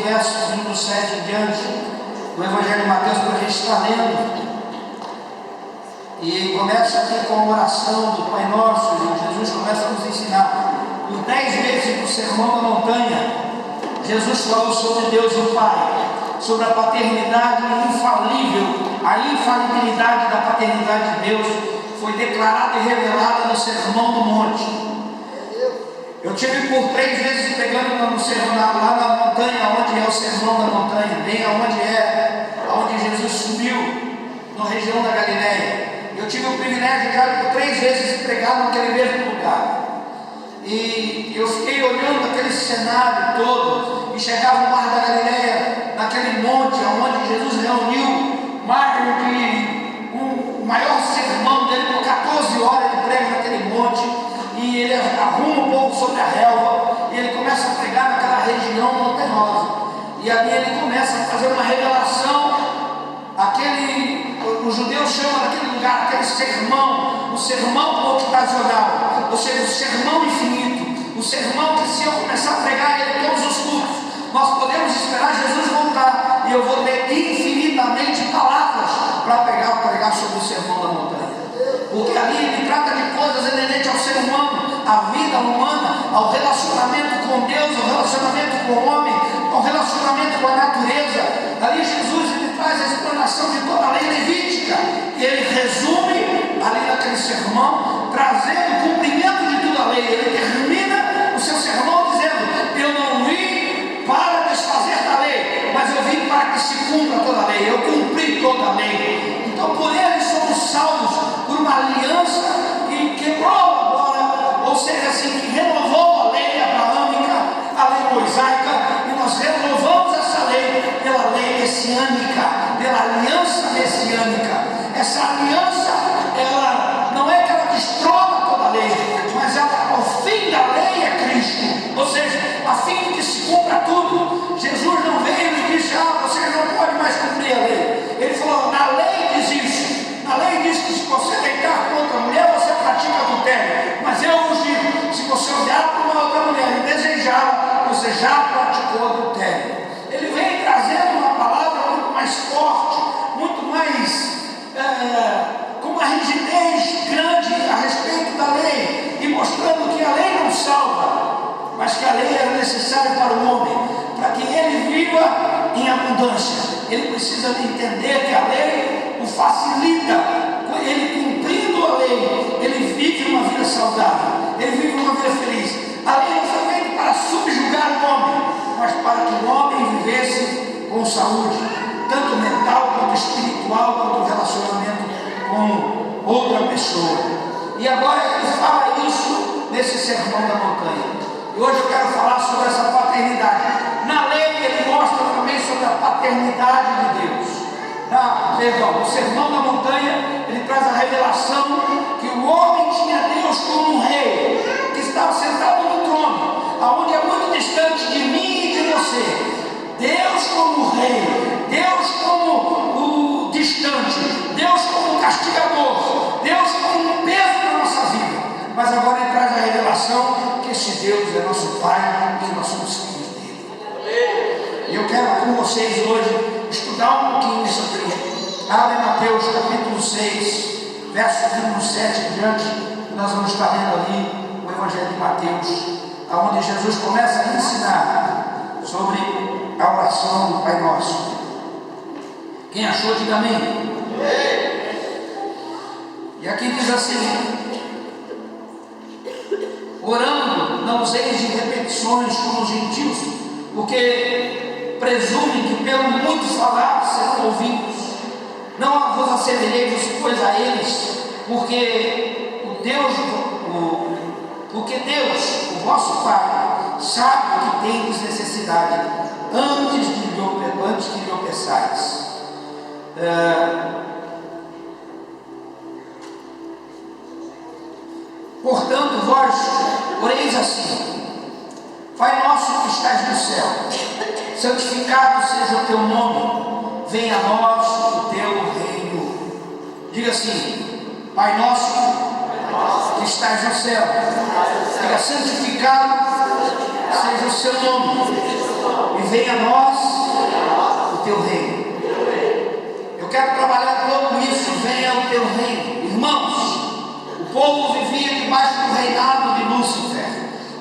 versos 1 do 7 em diante, do Evangelho de Mateus, para a gente estar lendo. E começa aqui com a oração do Pai Nosso, e Jesus começa a nos ensinar. Por 10 vezes no Sermão da Montanha, Jesus falou sobre Deus e o Pai, sobre a paternidade infalível, a infalibilidade da paternidade de Deus, foi declarada e revelada no Sermão do Monte. Eu tive por 3 vezes pregando no sermão, lá na montanha, onde é o Sermão da Montanha, bem onde Jesus subiu, na região da Galileia. Eu tive o privilégio já por 3 vezes pregar naquele mesmo lugar. E eu fiquei olhando aquele cenário todo, e chegava no Mar da Galileia, naquele monte onde Jesus reuniu mais de o maior sermão dele, por 14 horas ele prega naquele monte, e ele arruma um pouco sobre a relva, e ele começa a pregar naquela região montanhosa, e ali ele começa a fazer uma revelação, os judeus chamam daquele lugar, aquele sermão, o sermão octasional, ou seja, o sermão infinito, o sermão que, se eu começar a pregar ele todos os cultos, nós podemos esperar Jesus voltar, e eu vou ter infinitamente palavras para pregar sobre o Sermão da Montanha, porque ali ele trata de coisas inerentes ao ser humano, à vida humana, ao relacionamento com Deus, ao relacionamento com o homem, ao relacionamento com a natureza. Ali Jesus ele traz a explanação de toda a lei levítica, e ele resume ali naquele sermão, trazendo o cumprimento de toda a lei. Ele termina o seu sermão dizendo: eu não vim para desfazer da lei, mas eu vim para que se cumpra toda a lei. Eu cumpri toda a lei. Então por ele somos salvos por uma aliança que quebrou agora, ou seja, assim, que renovou a lei abraâmica, a lei mosaica, e nós renovamos essa lei pela lei messiânica, pela aliança messiânica. Essa aliança, ela não é que ela destrona toda a lei, mas o fim da lei é Cristo, ou seja, a fim de que se cumpra tudo. Jesus não veio e disse: você não pode mais cumprir a lei. Ele falou: na lei diz isso, na lei diz que se você deitar com outra mulher, você pratica adultério, mas eu vos digo, se você olhar para uma outra mulher e desejá-la, você já praticou adultério. Ele vem trazendo uma palavra muito mais forte, muito mais com uma rigidez grande a respeito da lei, e mostrando que a lei não salva, mas que a lei era necessária para o homem, para que ele viva em abundância. Ele precisa de entender que a lei o facilita. Ele cumprindo a lei, ele vive uma vida saudável, ele vive uma vida feliz. A lei não foi feita para subjugar o homem, mas para que o homem vivesse com saúde, tanto mental quanto espiritual, quanto relacionamento com outra pessoa. E agora ele fala isso nesse Sermão da Montanha. E hoje eu quero falar sobre essa paternidade. Na lei ele mostra também sobre a paternidade de Deus. No Sermão da Montanha ele traz a revelação que o homem tinha Deus como um rei, que estava sentado no trono, aonde é muito distante de mim e de você. Deus como rei, Deus como o distante, Deus como castigador, Deus como um peso na nossa vida. Mas agora ele traz a revelação que esse Deus é nosso Pai, que nós somos filhos dele. E eu quero com vocês hoje estudar um pouquinho isso aqui. Abre Mateus capítulo 6, versos 1 do 7 em diante. Nós vamos estar lendo ali o Evangelho de Mateus, onde Jesus começa a ensinar sobre a oração do Pai Nosso. Quem achou, diga amém. E aqui diz assim: orando, não useis de repetições como os gentios, porque presumem que pelo muito falar serão ouvidos. Não vos assemelheis, pois, a eles, porque Deus, o vosso Pai, sabe que tendes necessidade antes que lhe peçais. Portanto, vós oreis assim: Pai nosso que estás no céu, santificado seja o teu nome, venha a nós o teu reino. Diga assim: Pai nosso que estás no céu, diga: santificado seja o seu nome, E venha a nós o teu reino. Eu quero trabalhar com isso. Venha o teu reino. Irmãos, o povo vivia debaixo do reinado de Lúcifer.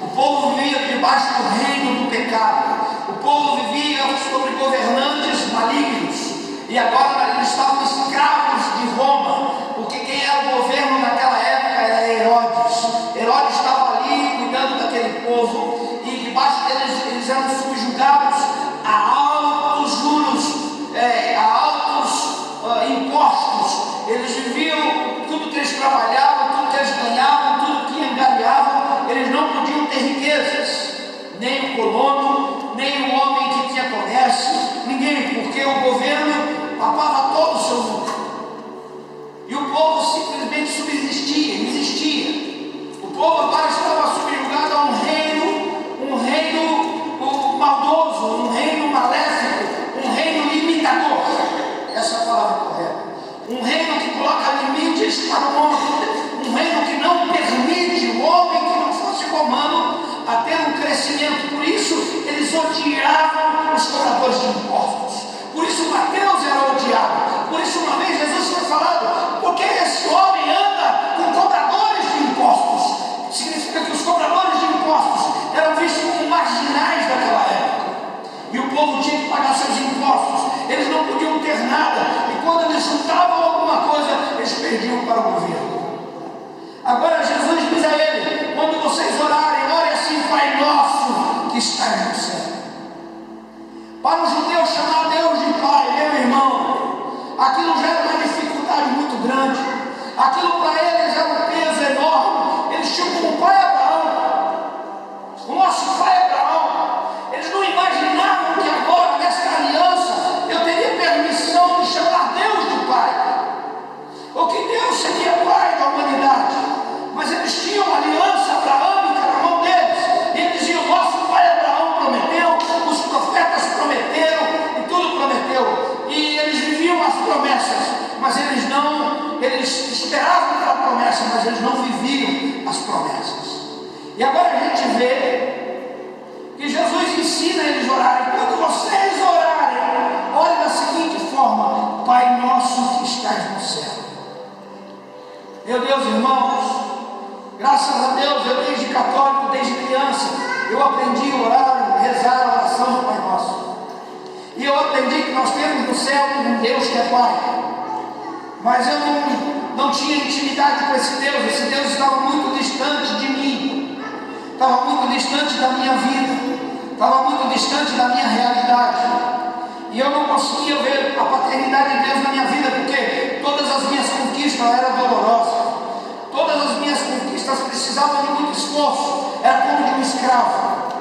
O povo vivia debaixo do reino do pecado. O povo vivia sobre governantes malignos. E agora eles estavam escravos de Roma. Porque quem era o governo naquela época era Herodes. Herodes estava ali cuidando daquele povo. E debaixo deles eles eram subjugados a altos juros, a altos impostos. Eles viviam, tudo que eles trabalhavam, tudo que eles ganhavam, tudo que angariavam, eles não podiam ter riquezas. Nem o colono, nem o homem que tinha comércio, ninguém, porque o governo papava todo o seu lucro. E o povo simplesmente subsistia, existia. O povo agora estava subjugado a um reino maldoso, um reino maléfico, um reino limitador. Essa é a palavra correta. Um reino que coloca limites para o homem. Um reino que não permite o homem que não fosse romano a ter um crescimento. Por isso eles odiavam os cobradores de impostos. Por isso Mateus era odiado. Por isso uma vez Jesus foi falado: porque esse homem anda com cobradores de impostos. Significa que os cobradores de impostos eram vistos como marginais daquela época. E o povo tinha que pagar seus impostos. Eles não podiam ter nada. E quando eles juntavam alguma coisa, eles perdiam para o governo. Agora Jesus diz a ele: quando vocês orarem, ore assim: Pai nosso que estás no céu. Para os judeus chamar Deus de Pai, meu irmão, aquilo já era uma dificuldade muito grande. Aquilo para eles era um peso enorme. Eles tinham como pai Abraão, o nosso pai Abraão. Eles não imaginavam que agora, nesta aliança, eu teria permissão de chamar Deus de Pai, ou que Deus seria Pai da humanidade. Mas eles tinham uma aliança abraâmica na mão deles. E eles diziam: nosso pai Abraão prometeu, os profetas prometeram, e tudo prometeu. E eles viviam as promessas, mas eles esperavam pela promessa, mas eles não viviam as promessas. E agora a gente vê que Jesus ensina eles a orarem. Quando vocês orarem, ore da seguinte forma: Pai nosso que estás no céu. Meu Deus, irmãos, graças a Deus, eu desde católico, desde criança, eu aprendi a orar, rezar a oração do Pai Nosso. E eu aprendi que nós temos no céu um Deus que é Pai. Mas eu não tinha intimidade com esse Deus. Esse Deus estava muito distante de mim. Estava muito distante da minha vida. Estava muito distante da minha realidade. E eu não conseguia ver a paternidade de Deus na minha vida, porque todas as minhas conquistas eram dolorosas. Todas as minhas conquistas precisavam de muito esforço. Era como de um escravo.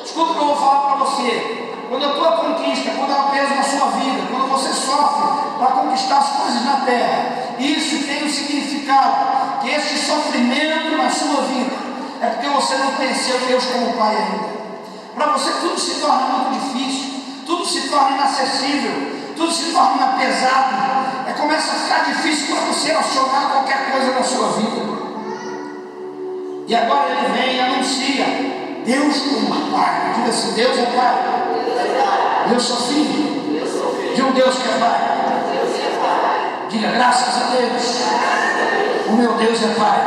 Escuta o que eu vou falar para você. Quando a tua conquista, quando ela pesa na sua vida, quando você sofre para conquistar as coisas na terra, isso tem um significado, que esse sofrimento na sua vida é porque você não conheceu Deus como Pai ainda. Para você tudo se torna muito difícil, tudo se torna inacessível, tudo se torna pesado. Começa a ficar difícil para você acionar qualquer coisa na sua vida. E agora ele vem e anuncia Deus como Pai. Diga assim: Deus é Pai. Eu sou filho de um Deus que é Pai. Diga: graças a Deus, o meu Deus é Pai.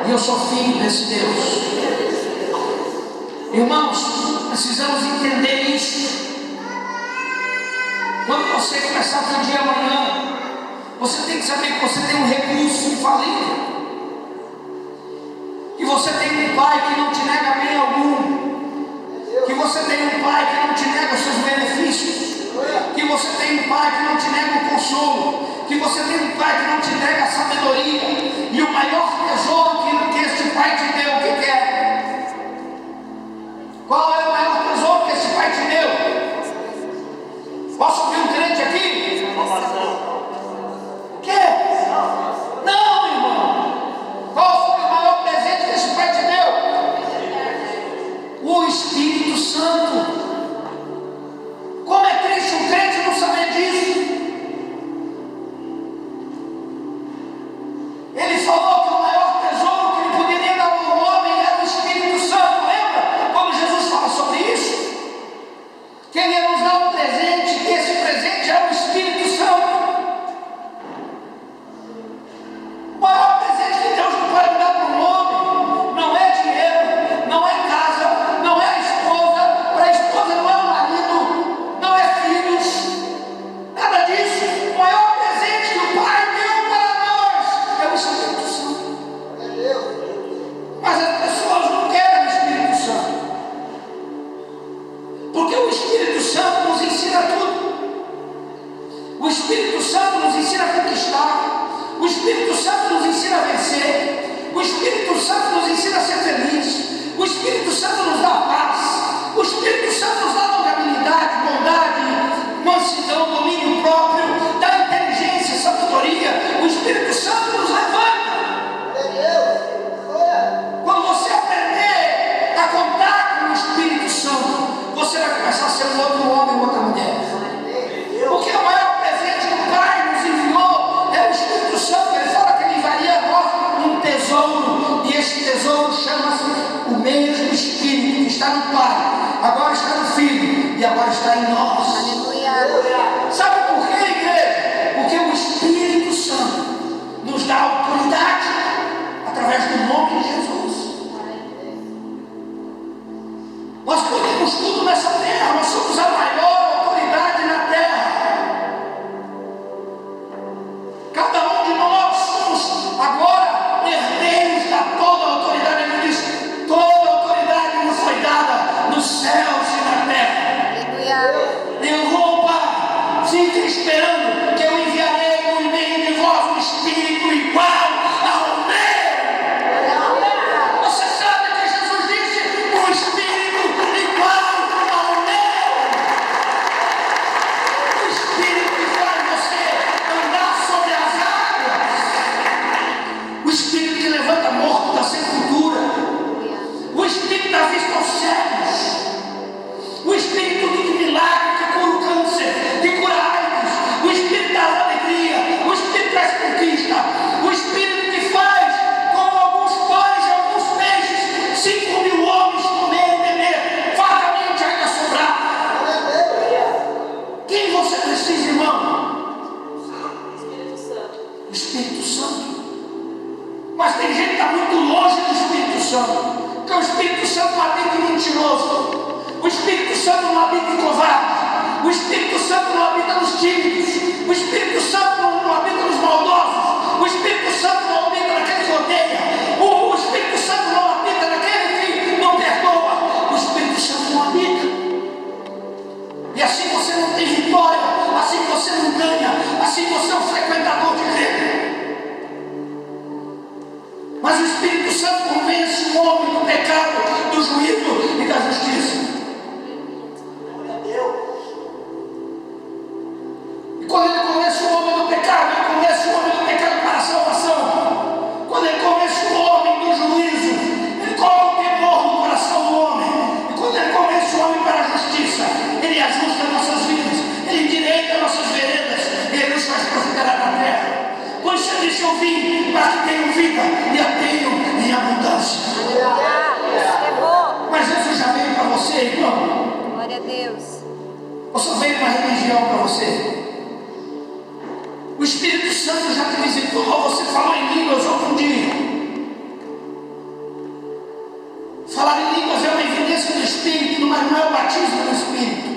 E eu sou filho desse Deus. Irmãos, precisamos entender isso. Quando você começar a pedir amanhã, você tem que saber que você tem um recurso infalível. Que você tem um Pai que não te nega bem algum. Que você tem um Pai que não te nega os seus benefícios. Que você tem um Pai que não te nega o consolo. Que você tem um Pai que não te nega a sabedoria. E o maior tesouro que este Pai te deu, o que é? Qual é o maior tesouro que este Pai te deu? Posso ouvir um crente aqui? O quê? Não, irmão. Qual foi o maior presente que esse Pai te deu? Quem ia nos dar um presente, esse presente é o Espírito Santo. O maior presente que Deus não pode dar para um homem não é dinheiro, não é casa, não é a esposa, para a esposa não é o marido, não é filhos, nada disso. O maior presente que o Pai deu para nós é o Espírito Santo. Mas as pessoas não querem o Espírito Santo, porque o Espírito Santo nos ensina tudo. O Espírito Santo nos ensina a conquistar. O Espírito Santo nos ensina a vencer. O Espírito Santo nos ensina a ser feliz. O Espírito Santo nos dá paz. O Espírito Santo nos dá longanimidade, bondade, mansidão, domínio próprio, dá inteligência, sabedoria. O Espírito Santo nos levanta. Quando você aprender a contar com o Espírito Santo, você vai começar a ser um outro homem, outra mulher. Porque o maior presente que o Pai nos enviou é o Espírito Santo. Ele fala que ele enviaria a nós um tesouro, e esse tesouro chama-se o mesmo Espírito que está no Pai, agora está no Filho e agora está em nós. Aleluia. Sabe por quê, igreja? Porque o Espírito Santo nos dá autoridade através do nome de Jesus. Nós podemos tudo nessa terra, nós somos a maior autoridade na terra. Cada um de nós somos agora herdeiros da toda a autoridade. Ele diz: toda a autoridade nos foi dada nos céus e na terra. Eu vou, Pai, fique esperando que eu enviarei no meio de vós um Espírito igual ao meu. Você sabe que Jesus disse: um Espírito igual ao meu. O Espírito que faz você andar sobre as águas. O Espírito que levanta morto da sepultura. O Espírito da vista aos cegos. O Espírito de milagre que cura o câncer, que cura a AIDS. O Espírito da alegria. O Espírito das conquistas. O Espírito que faz com alguns pães e alguns peixes 5.000 homens comer e beber, fartamente ainda sobrar. Quem você precisa, irmão? O Espírito Santo. Mas tem gente que está muito longe do Espírito Santo. Porque o Espírito Santo não habita em mentiroso. O Espírito Santo não habita em covarde. O Espírito Santo não habita nos tímidos. O Espírito Santo não habita nos maldosos. O Espírito Santo não habita naquele que odeia. O Espírito Santo não habita naquele que não perdoa. O Espírito Santo não habita. E assim você não tem vitória. Assim você não ganha. Assim você é um frequentador de igreja. Mas o Espírito Santo convence o homem do pecado, do juízo e da justiça. E quando ele convence o homem do pecado, ele convence o homem do pecado para a salvação. Quando ele convence o homem do juízo, ele coloca o temor no coração do homem. E quando ele convence o homem para a justiça, ele ajusta nossas vidas, ele endireita nossas veredas, ele nos faz prosperar na terra. Por isso ele disse: eu vim para que tenham vida e a tenham em abundância. Mas Jesus já veio para você, irmão. Glória a Deus. Ou só veio uma religião para você? O Espírito Santo já te visitou. Você falou em línguas algum dia? Falar em línguas é uma evidência do Espírito, mas não é o batismo do Espírito.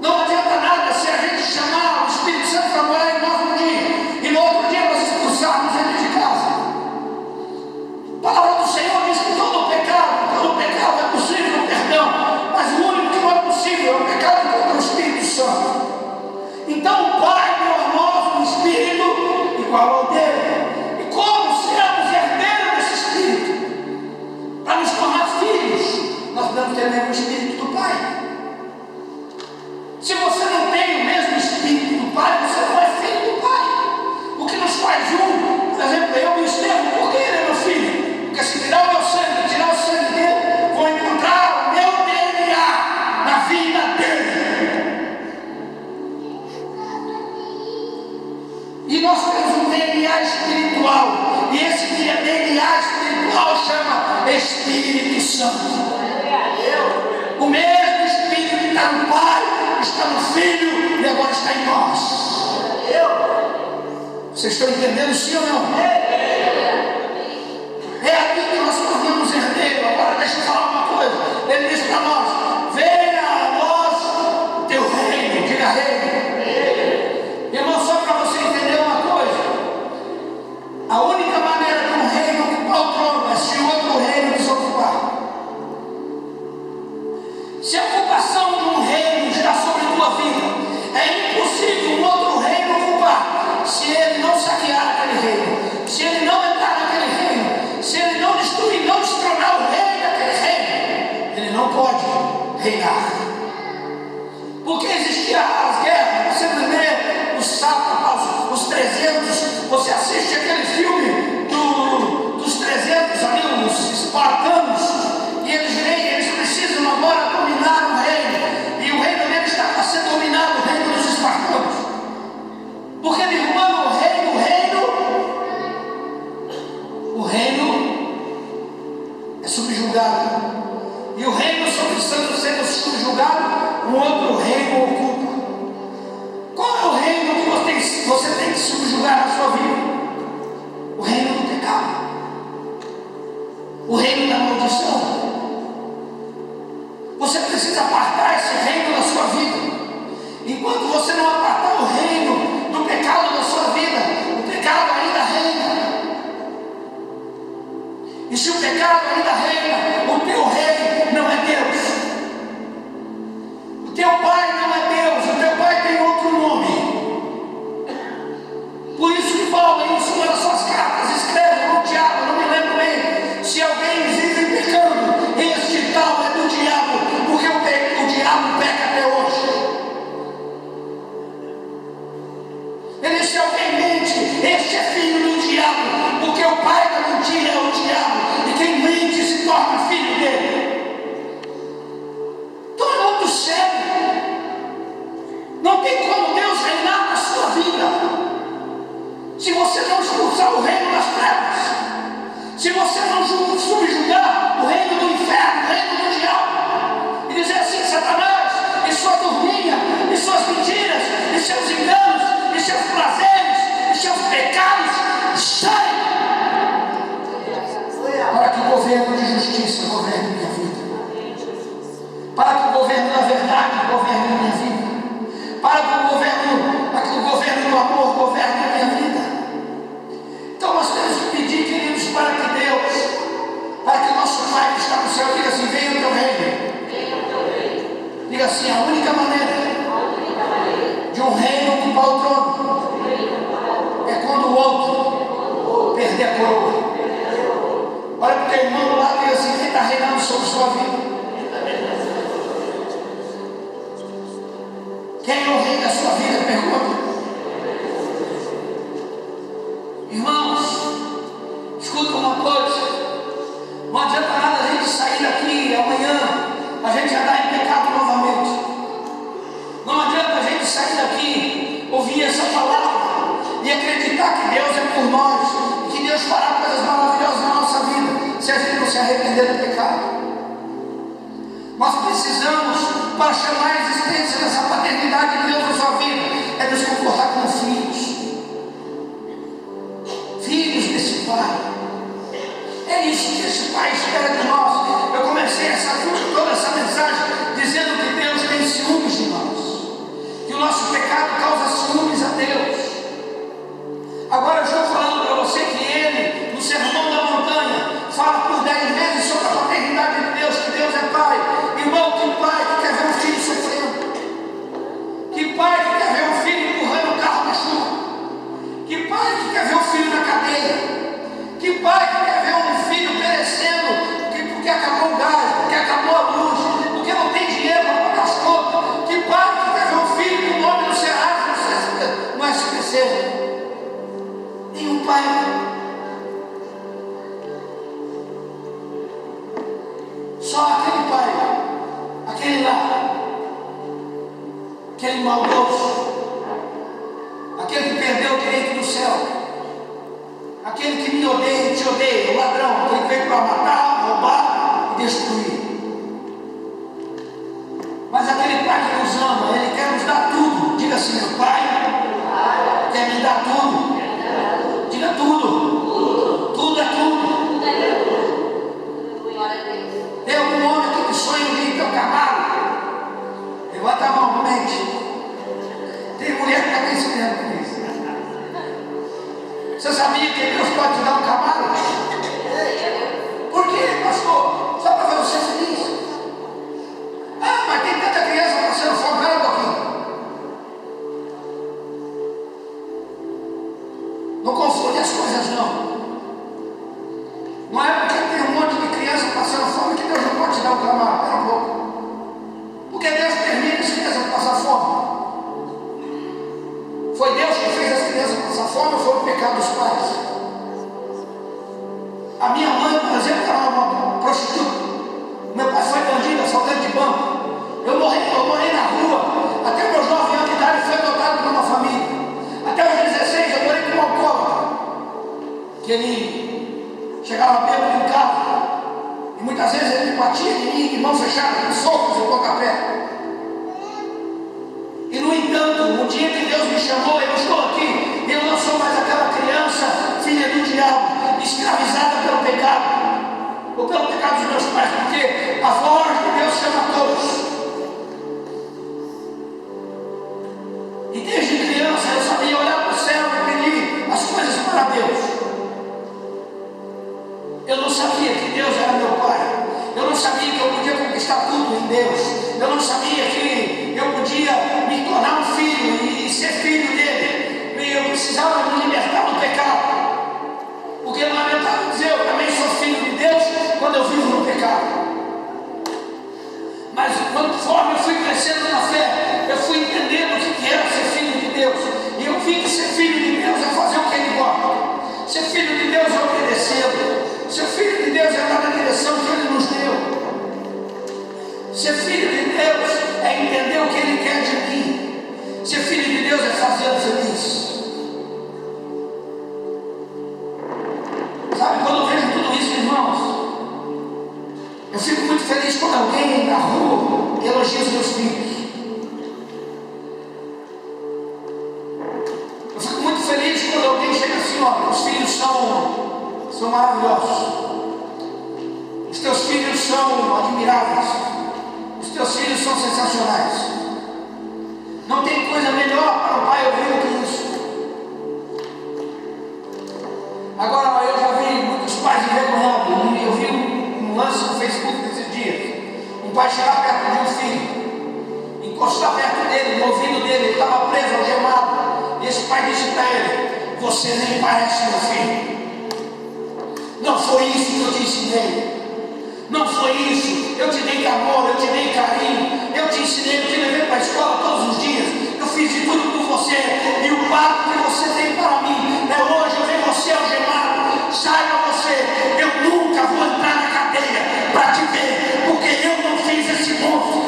Não adianta nada se a gente chamar o Espírito Santo para morar em nós um dia e no outro dia nós expulsarmos ele de casa. A palavra do Senhor diz que todo pecado é possível o perdão, mas o único que não é possível é o pecado contra o Espírito Santo. Então o Pai deu a nós um Espírito igual ao dele. E como sermos herdeiros desse Espírito? Para nos tornar filhos, nós devemos ter o mesmo Espírito do Pai. Se você não tem o mesmo Espírito do Pai, você não é filho do Pai. O que nos faz um, por exemplo, eu e o Estevão, por que ele é meu filho? Porque se tirar o meu sangue, tirar o sangue dele, vou encontrar o meu DNA na vida dele. E nós temos um DNA espiritual. E esse DNA espiritual chama Espírito Santo. reinado está no Filho e agora está em nós. Vocês estão entendendo, sim ou não? É aqui que nós tornamos herdeiro. Agora deixa eu falar uma coisa. Ele diz para nós: venha a nós o teu reino. Diga reino. Irmão, só para você entender uma coisa: a única maneira de um reino ocupar o trono é se o outro reino desocupar. Se a ocupação de um reino está sobre a tua vida, é impossível um outro reino ocupar se ele não saquear aquele reino, se ele não entrar naquele reino, se ele não destruir, não destronar o rei daquele reino. Ele não pode reinar. Porque existiam as guerras. Você vê os sátrapas, os 300. Você assiste aquele filme dos 300 ali, os espartanos, e eles precisam agora dominar o reino, e o reino deles está para ser dominado, o reino dos espartanos, porque derrubando o reino é subjugado, e o reino sendo subjugado, um outro reino ocupa. Qual é o reino que você tem que subjugar na sua vida? O reino do pecado, o reino da maldição. Você precisa apartar esse reino da sua vida. Enquanto você não apartar o reino do pecado da sua vida, o pecado ainda reina. E se o pecado ainda reina, o teu rei não é Deus. O teu pai não é Deus. O teu pai tem outro nome. Por isso que Paulo, em uma das suas cartas, escreve no diabo, não me lembro bem, se alguém vive pecando, este tal é do diabo, porque o diabo peca até hoje. Ele disse: se alguém mente, este é filho do diabo, porque o pai da mentira é o diabo, e quem mente se torna filho dele. Então é muito sério. Não tem como Deus reinar na sua vida se você não expulsar o reino das trevas, se você não subjugar o reino do inferno, o reino do diabo, e dizer assim: Satanás, e sua turminha, e suas mentiras, e seus enganos, e seus prazeres, e seus pecados, sai, para que o governo de justiça governe minha vida, para que o governo da verdade governe minha vida, para que o governo do amor governe minha vida. Então nós temos que pedir, queridos, para que Deus, para que o nosso Pai que está no céu diga assim: venha o teu reino. Diga assim: a única maneira de um reino ocupar o trono é quando o outro perder a coroa. Olha para o teu irmão do lado e diga assim: quem está reinando sobre sua vida? Quem é o rei da sua vida? Pergunta. Irmãos, escuta uma coisa: não adianta nada a gente sair daqui amanhã, a gente já está em pecado novamente. Não adianta a gente sair daqui, ouvir essa palavra e acreditar que Deus é por nós, que Deus fará coisas maravilhosas na nossa vida, se a gente não se arrepender do pecado. Nós precisamos, para chamar a existência dessa paternidade de Deus na sua vida, é nos comportar como filhos. Filhos desse Pai. É isso que esse Pai espera de nós. Eu comecei toda essa mensagem dizendo que Deus tem ciúmes de nós, que o nosso pecado causa ciúmes a Deus. Agora eu estou falando para você que Ele, no Sermão da Montanha, fala por 10 vezes sobre a paternidade de Deus, que Deus é Pai. Irmão, que pai que quer ver um filho sofrendo? Que pai que quer ver um filho empurrando o carro na chuva? Que pai que quer ver um filho na cadeia? Que pai que quer ver um filho perecendo porque acabou o gás, porque acabou a luz, porque não tem dinheiro para pagar as contas? Que pai que quer ver um filho com o nome no Serasa no SPC? Nenhum pai. Só aquele pai, aquele lá, aquele maldoso, aquele que perdeu o direito do céu, aquele que me odeia e te odeia, o ladrão, aquele que veio para matar, roubar e destruir. Mas aquele pai que nos ama, ele quer assim, meu Pai quer me dar tudo. Diga tudo. Tudo é tudo. Tem algum homem aqui que sonha em ter um Camaro? Levanta a mão, mente. Tem mulher que está me ensinando com isso. Você sabia que Deus pode te dar um Camaro? Por quê, pastor? Só para ver você feliz. Ah, mas tem tanta criança passando fome, espera um pouquinho. Não confunde as coisas, não. Não é porque tem um monte de criança passando fome que Deus não pode te dar um Camaro. Espera um pouco. Porque Deus permite as crianças passar fome. Foi Deus que fez as crianças passar fome ou foi o pecado dos pais? A minha mãe, por exemplo, era uma prostituta. Meu pai foi bandido, assaltante de banco. Eu morei na rua. Até meus 9 anos de idade fui adotado por uma família. Até os 16 eu morei com um alcoólatra. Que ele chegava bêbado em casa. E muitas vezes ele batia em mim de mão fechada, com socos e pontapé. E no entanto, o dia que Deus me chamou, eu estou aqui. Eu não sou mais aquela criança, filha do diabo, escravizada pelo pecado. Ou pelo pecado dos meus pais, porque a voz de Deus chama todos. E desde criança eu sabia olhar para o céu e pedir as coisas para Deus. Eu não sabia que Deus era meu pai. Eu não sabia que eu podia conquistar tudo em Deus. Eu não sabia que eu podia me tornar um filho e ser filho dele. E eu precisava me libertar do pecado. Porque não adiantava dizer, eu também sou filho de Deus quando eu vivo no pecado. Mas conforme eu fui crescendo na fé, eu fui entendendo o que era ser filho de Deus. E eu vi que ser filho de Deus é fazer o que Ele gosta. Ser filho de Deus é obedecê-lo. Ser filho de Deus é andar na direção que Ele nos deu. Ser filho de Deus é entender o que Ele quer de mim. Ser filho de Deus é fazê-lo feliz. Sabe, quando eu vejo tudo isso, irmãos, eu fico muito feliz quando alguém na rua elogia os meus filhos. Eu fico muito feliz quando alguém chega assim, ó, os filhos são maravilhosos. Os teus filhos são admiráveis. Os teus filhos são sensacionais. Não tem coisa melhor para o pai ouvir do que isso. Agora, eu já vi muitos pais envergonhados. Eu vi um lance no Facebook nesses dias. Um pai chegar perto de um filho, encostar perto dele, no ouvido dele, ele estava preso, algemado. E esse pai disse para ele: você nem parece meu filho. Não foi isso que eu te ensinei. Não foi isso. Eu te dei amor, eu te dei carinho. Eu te ensinei, eu te levei para a escola todos os dias. Eu fiz de tudo por você. E o pago que você tem para mim é hoje eu ver você algemado. Saiba você, eu nunca vou entrar na cadeia para te ver, porque eu não fiz esse monstro.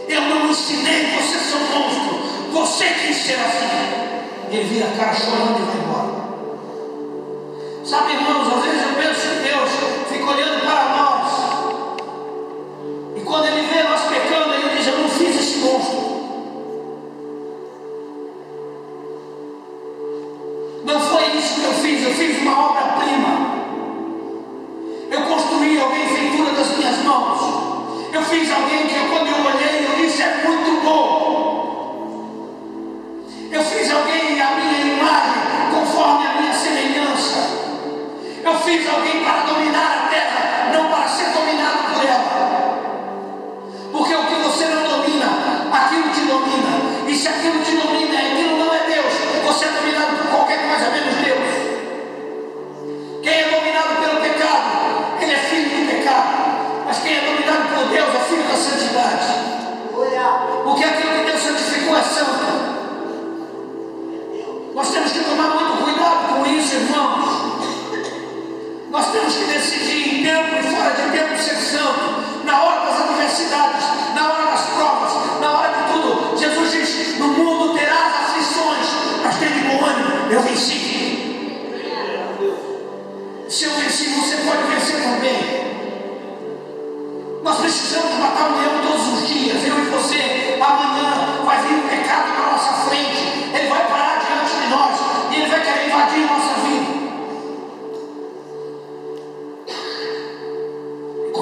Eu não ensinei você a ser um monstro. Você quis ser assim. Ele vira a cara chorando e vai embora. Sabe, irmãos, às vezes eu penso que Deus fica olhando para nós. E quando Ele vê nós pecando, Ele diz: eu não fiz esse monstro. Não foi isso que eu fiz uma obra-prima. Eu construí alguém feitura das minhas mãos. Eu fiz alguém que quando eu olhei, eu disse: é muito bom. Eu fiz alguém a minha imagem,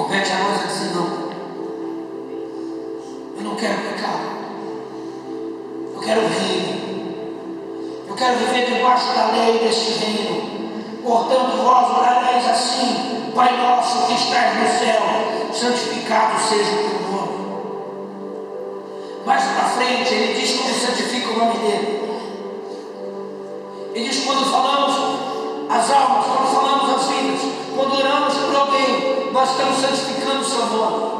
compete a nós dizer não. Eu não quero pecado. Eu quero o reino. Eu quero viver debaixo da lei deste reino. Portanto, vós orareis assim: Pai nosso que estás no céu, santificado seja o teu nome. Mais para frente, ele diz como santifica o nome dele. Ele diz: quando falamos as almas, quando falamos as vidas, quando oramos por alguém, nós estamos santificando o seu nome.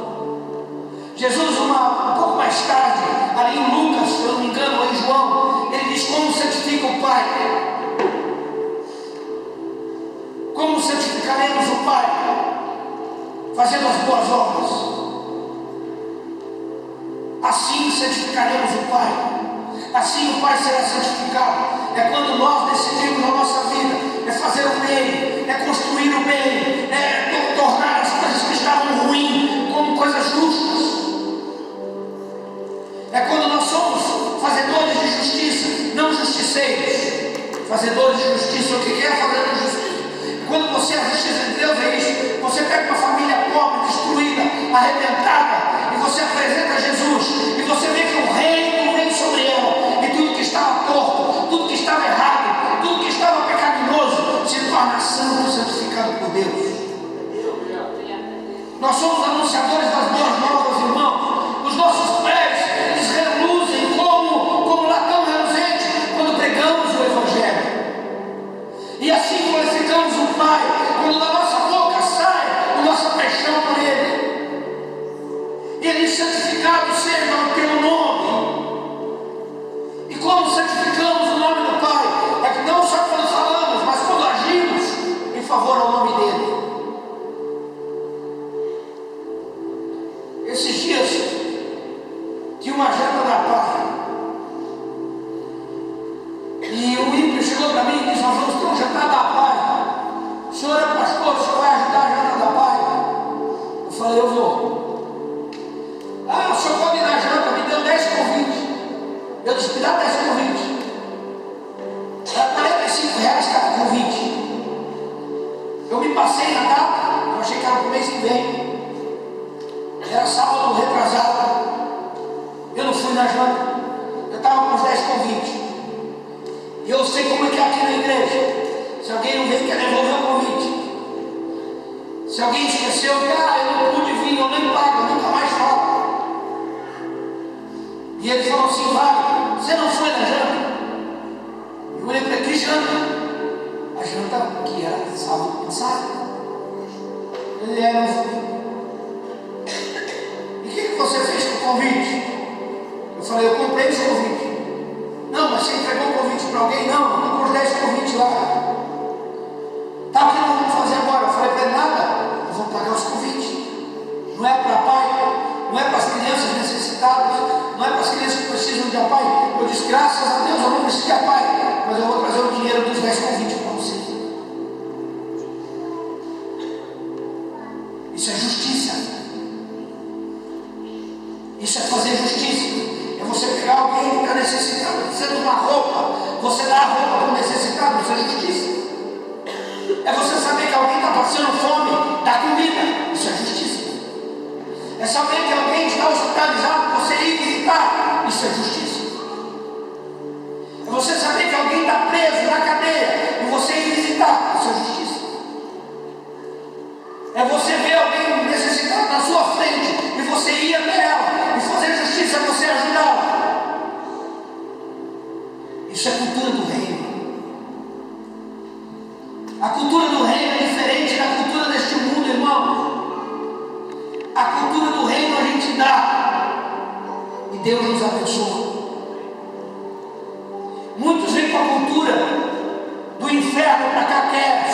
Jesus, um pouco mais tarde, ali em Lucas, se eu não me engano, ou em João, ele diz como santifica o Pai. Como santificaremos o Pai? Fazendo as boas obras. Assim santificaremos o Pai. Assim o Pai será santificado. É quando nós decidimos na nossa vida, é fazer o bem, é construir o bem, é tornar as coisas que estavam ruins como coisas justas. É quando nós somos fazedores de justiça, não justiceiros. Fazedores de justiça, o que é fazer justiça? Quando você é a justiça de Deus, é isso. Você pega uma família pobre, destruída, arrebentada, e você apresenta Jesus, e você vê que o reino vem sobre ela, e tudo que estava torto, tudo que estava errado, tudo que estava pecaminoso, se torna santo, santificado por Deus. Nós somos anunciadores das boas novas, irmãos. Os nossos pés, eles reluzem como latão reluzente quando pregamos o Evangelho. E assim glorificamos o Pai, quando da nossa boca sai a nossa paixão por Ele. Ele santificado seja o teu nome. E como santificamos o nome do Pai? É que não só quando falamos, mas quando agimos em favor ao nome dEle. Esses dias tinha uma janta da Pai. E o ímpio chegou para mim e disse: nós vamos ter um jantar da Pai. O senhor é pastor, o senhor vai ajudar a janta da Pai? Eu falei: eu vou. Ah, o senhor pode ir na janta, me deu 10 convites. Eu disse: me dá 10 convites. Era R$45 cada convite. Eu me passei na data, eu achei que era pro mês que vem. Era sábado retrasado. Eu não fui na janta. Eu estava com os 10 convites. E eu sei como é que é aqui na igreja. Se alguém não veio, quer devolver o convite. Se alguém esqueceu, eu não pude vir, eu nem pago, eu nunca mais falo. E ele falou assim: vai, você não foi na janta? Eu olhei para ele: que janta? A janta que era sábado passado. Ele era um filho. E o que você fez com o convite? Eu falei: eu comprei esse convite. Não, mas você entregou o convite para alguém? Não, eu estou com os 10 convites lá. Tá, o que nós vamos fazer agora? Eu falei para ele: nada, nós vamos pagar os convites. Não é para pai, não é para as crianças necessitadas, não é para as crianças que precisam de pai. Eu disse: graças a Deus eu não preciso de pai, mas eu vou trazer o dinheiro dos 10 convites para você. Isso é justiça. Isso é fazer justiça. É você pegar alguém que está necessitado, precisa de uma roupa, você dá a roupa para o necessitado. Isso é justiça. É você saber que alguém está passando fome, dá comida. Isso é justiça. É saber que alguém está hospitalizado, você ir visitar. Isso é justiça. É você saber que alguém está preso na cadeia e você ir visitar. Isso é justiça. É você ver alguém necessitado na sua frente e você ir até ela e fazer justiça, é você ajudá-la. Isso é cultura do reino. A cultura do reino é diferente da cultura deste mundo, irmão. A cultura do reino a gente dá e Deus nos abençoa. Muitos vêm com a cultura do inferno para cá, quer